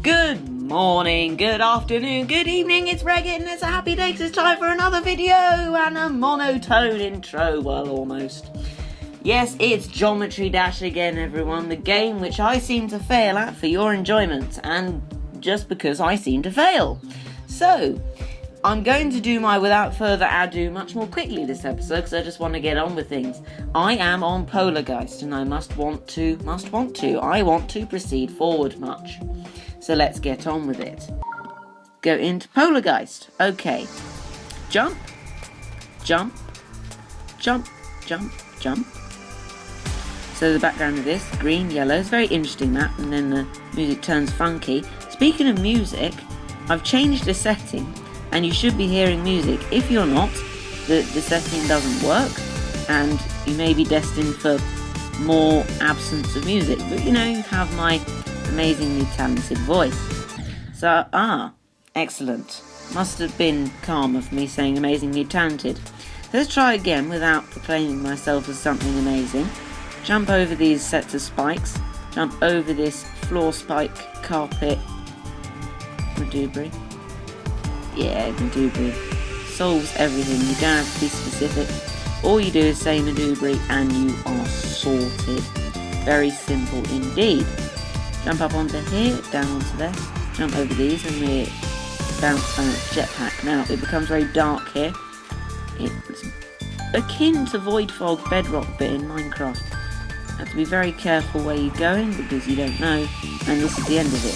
Good morning, good afternoon, good evening, it's Regit and it's a happy day 'cause it's time for another video and a monotone intro, well almost. Yes, it's Geometry Dash again everyone, the game which I seem to fail at for your enjoyment and just because I seem to fail. So, I'm going to do my without further ado much more quickly this episode because I just want to get on with things. I am on Polargeist and I want to proceed forward much. So let's get on with it. Go into Polargeist. Okay. Jump. Jump. Jump. Jump. Jump. So the background of this, green, yellow, it's a very interesting map, and then the music turns funky. Speaking of music, I've changed the setting, and you should be hearing music. If you're not, the setting doesn't work, and you may be destined for more absence of music, but you know, you have my amazingly talented voice. So, excellent. Must have been calm of me saying amazingly talented. Let's try again without proclaiming myself as something amazing. Jump over these sets of spikes. Jump over this floor spike carpet. Madoobry. Yeah, Madoobry. Solves everything. You don't have to be specific. All you do is say Madoobry and you are sorted. Very simple indeed. Jump up onto here, down onto there. Jump over these and we bounce jetpack. Now, it becomes very dark here. It's akin to Void Fog Bedrock bit in Minecraft. You have to be very careful where you're going because you don't know. And this is the end of it.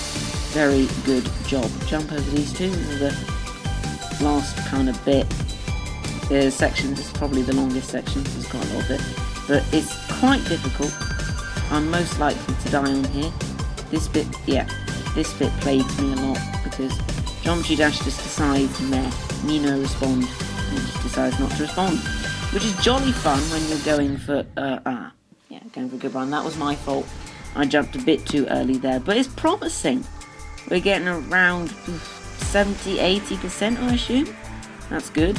Very good job. Jump over these two. This is the last kind of bit. The sections is probably the longest section. There's quite a lot of it. But it's quite difficult. I'm most likely to die on here. This bit plagues me a lot because Geometry Dash just decides, me no respond, and it just decides not to respond. Which is jolly fun when you're going for, going for a good run. That was my fault. I jumped a bit too early there, but it's promising. We're getting around 70-80%, I assume. That's good.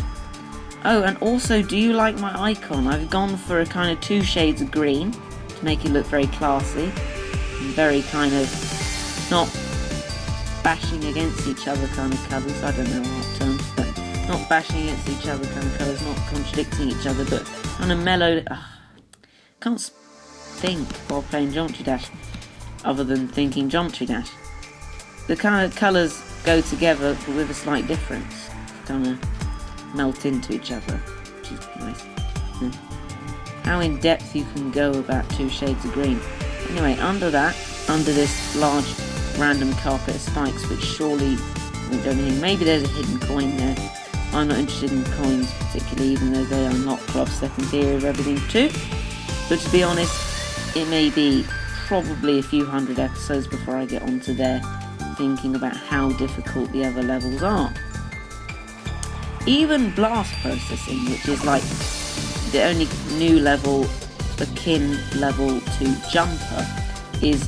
Oh, and also, do you like my icon? I've gone for a kind of 2 shades of green to make it look very classy. Very kind of not bashing against each other kind of colours. I don't know what terms, but not bashing against each other kind of colours, not contradicting each other, but kind of mellow. Can't think while playing Geometry Dash other than thinking Geometry Dash. The kind of colours go together but with a slight difference. Kind of melt into each other, which is nice. How in depth you can go about 2 shades of green. Anyway, under this large random carpet of spikes, which surely won't do anything. Maybe there's a hidden coin there. I'm not interested in coins particularly, even though they unlock Club Second Theory of everything too. But to be honest, it may be probably a few hundred episodes before I get onto there, thinking about how difficult the other levels are. Even blast processing, which is like the only new level akin level to Jumper, is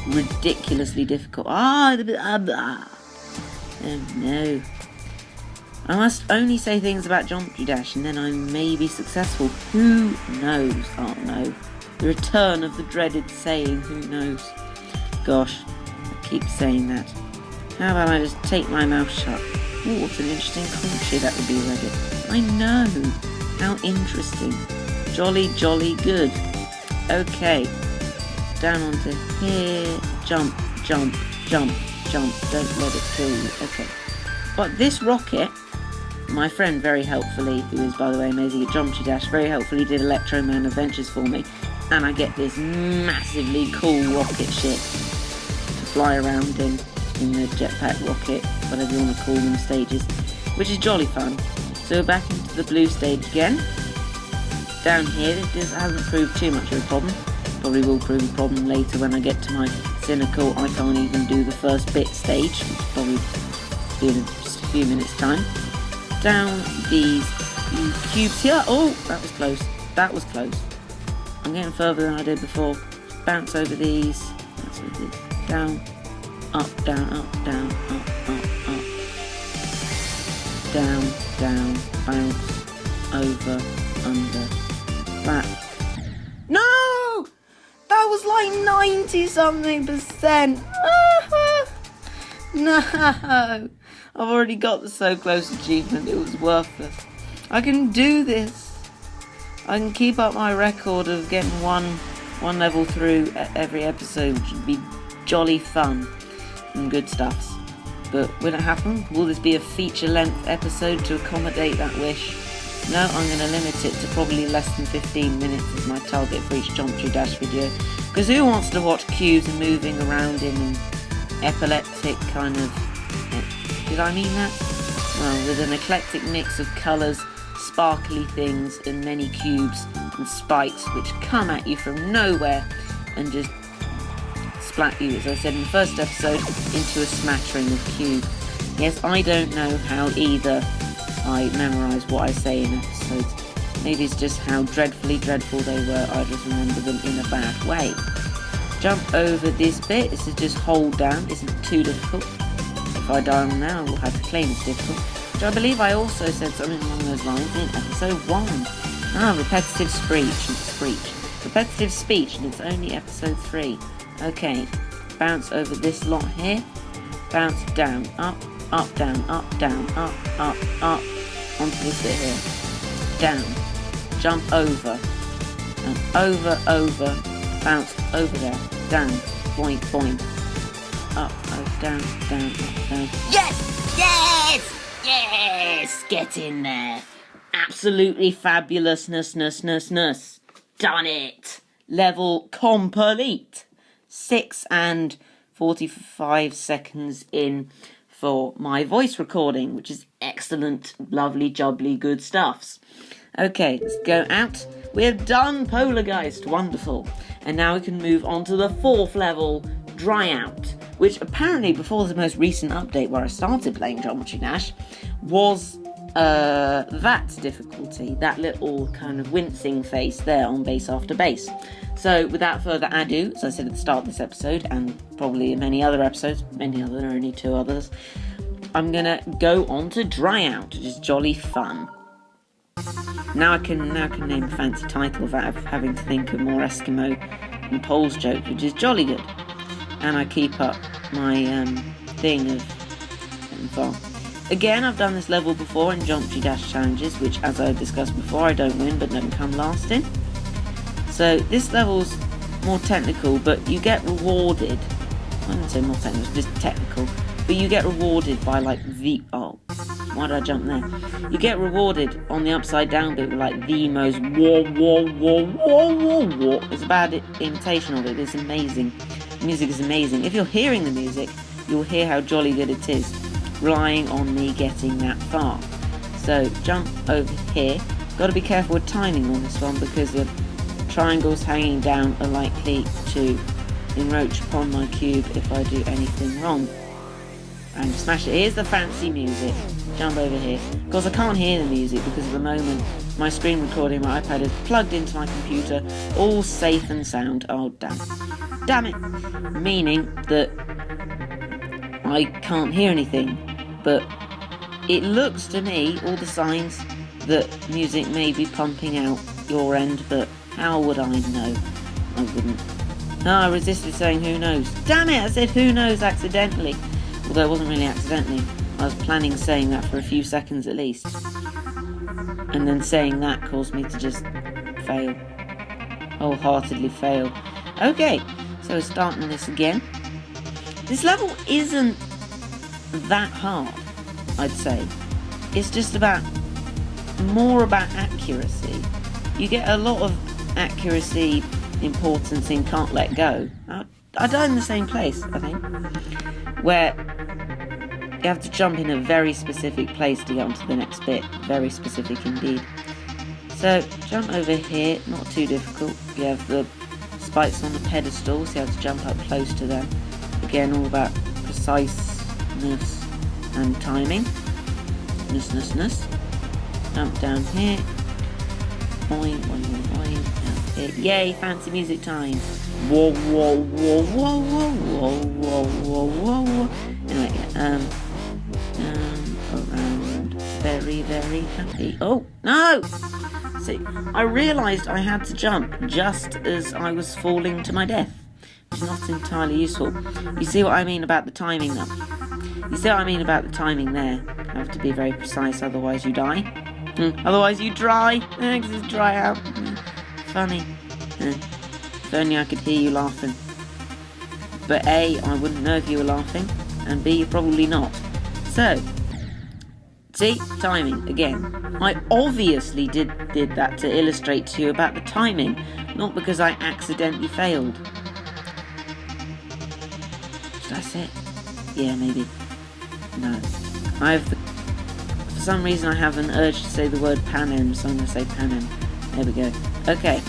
ridiculously difficult. Oh no. I must only say things about Geometry Dash and then I may be successful. Who knows? Oh no. The return of the dreaded saying, who knows? Gosh, I keep saying that. How about I just take my mouth shut? Ooh, what an interesting country that would be, Regit. I know. How interesting. Jolly, jolly good. Okay. Down onto here. Jump, jump, jump, jump. Don't let it kill you. Okay. But this rocket, my friend very helpfully, who is by the way amazing at Geometry Dash, very helpfully did Electro Man Adventures for me. And I get this massively cool rocket ship to fly around in the jetpack rocket, whatever you want to call them, stages, which is jolly fun. So we're back into the blue stage again. Down here, this hasn't proved too much of a problem. Probably will prove a problem later when I get to my cynical, I can't even do the first bit stage, which will probably be in just a few minutes time. Down these few cubes here. Oh, that was close. That was close. I'm getting further than I did before. Bounce over these. Bounce over these. Down. Up, down, up, down, up, up, up. Down, down, bounce, over, under, flat. No! That was like 90-something%. No! I've already got the so close achievement, it was worthless. I can do this. I can keep up my record of getting one level through every episode, which would be jolly fun and good stuffs. But will it happen? Will this be a feature-length episode to accommodate that wish? No, I'm going to limit it to probably less than 15 minutes as my target for each Geometry Dash video. Because who wants to watch cubes and moving around in an epileptic kind of... Did I mean that? Well, with an eclectic mix of colours, sparkly things, and many cubes and spikes which come at you from nowhere and just splat you, as I said in the first episode, into a smattering of cube. Yes, I don't know how either I memorise what I say in episodes. Maybe it's just how dreadfully dreadful they were, I just remember them in a bad way. Jump over this bit, this is just hold down, isn't too difficult. If I die on there, I will have to claim it's difficult. Which I believe I also said something along those lines in episode 1. Repetitive speech. Repetitive speech, and it's only episode 3. Okay, bounce over this lot here, bounce down, up, down, up, onto this bit here, down, jump over, and over, bounce over there, down, boink, boink, up, down, up, down. Yes! Get in there. Absolutely fabulousness. Done it. Level complete. 6 and 45 seconds in for my voice recording, which is excellent, lovely, jubbly, good stuffs. Okay, let's go out. We have done Polargeist, wonderful. And now we can move on to the 4th level, Dry Out, which apparently before the most recent update where I started playing Geometry Dash was that difficulty, that little kind of wincing face there on base after base. So without further ado, as I said at the start of this episode, and probably in many other episodes, only 2 others, I'm gonna go on to Dry Out, which is jolly fun. Now I can name a fancy title without having to think of more Eskimo and Poles jokes, which is jolly good. And I keep up my thing of having fun. Again, I've done this level before in Geometry Dash challenges, which, as I discussed before, I don't win but don't come last in. So this level's more technical, but you get rewarded. I wouldn't say more technical, it's just technical. But you get rewarded by like the... Oh, why did I jump there? You get rewarded on the upside down bit with like the most whoa. It's a bad imitation of it. It's amazing. The music is amazing. If you're hearing the music, you'll hear how jolly good it is, relying on me getting that far. So jump over here. Got to be careful with timing on this one because the triangles hanging down are likely to encroach upon my cube if I do anything wrong. And smash it. Here's the fancy music. Jump over here. Of course I can't hear the music because at the moment my screen recording, my iPad is plugged into my computer, all safe and sound. Oh damn it. Meaning that I can't hear anything, but it looks to me, all the signs, that music may be pumping out your end, but how would I know? I wouldn't. I resisted saying who knows. Damn it, I said who knows accidentally. Although it wasn't really accidentally. I was planning saying that for a few seconds at least. And then saying that caused me to just fail. Wholeheartedly fail. Okay, so starting this again. This level isn't that hard, I'd say. It's just more about accuracy. You get a lot of accuracy importance in Can't Let Go. I died in the same place, I think, where you have to jump in a very specific place to get onto the next bit. Very specific indeed. So jump over here, not too difficult. You have the spikes on the pedestal, so you have to jump up close to them. Again, all about preciseness and timing. Jump down here. Boing, boing, boing. Down here. Yay, fancy music time. Whoa. Anyway, around. Very, very happy. Oh, no! See, I realised I had to jump just as I was falling to my death. which is not entirely useful. You see what I mean about the timing though? You see what I mean about the timing there? You have to be very precise, otherwise you die. Otherwise you dry. Because it's dry out. Funny. If only I could hear you laughing. But A, I wouldn't know if you were laughing, and B, you're probably not. So, see, timing, again. I obviously did that to illustrate to you about the timing, not because I accidentally failed. Did I say it? Yeah, maybe. No. For some reason I have an urge to say the word panem, so I'm going to say panem. There we go. Okay.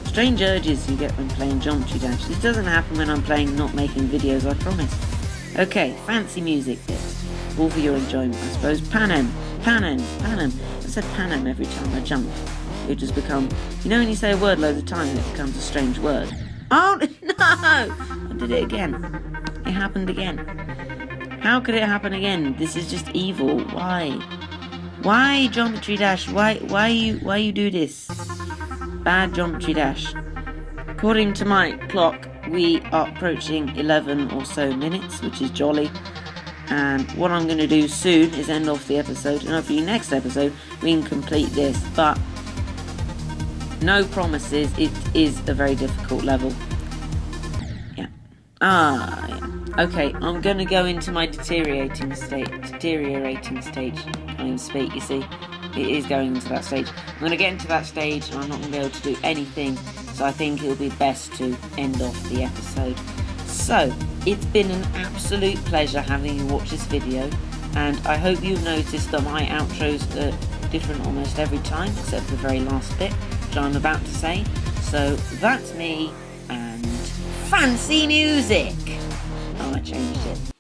Strange urges you get when playing Geometry Dash. This doesn't happen when I'm playing not making videos, I promise. Okay, fancy music bits. All for your enjoyment, I suppose. Panem, panem, panem. I said panem every time I jump. It would just become... You know when you say a word loads of times, it becomes a strange word. Oh, no! I did it again. It happened again. How could it happen again? This is just evil. Why? Why, Geometry Dash? Why you do this? Bad Geometry Dash. According to my clock, we are approaching 11 or so minutes, which is jolly. And what I'm going to do soon is end off the episode, and hopefully next episode we can complete this. But no promises. It is a very difficult level. Yeah. Yeah. Okay, I'm going to go into my deteriorating stage. Can't even speak, you see. It is going into that stage. I'm going to get into that stage and I'm not going to be able to do anything, so I think it'll be best to end off the episode. So, it's been an absolute pleasure having you watch this video, and I hope you've noticed that my outros are different almost every time, except for the very last bit, which I'm about to say. So, that's me, and fancy music! Oh, I changed it.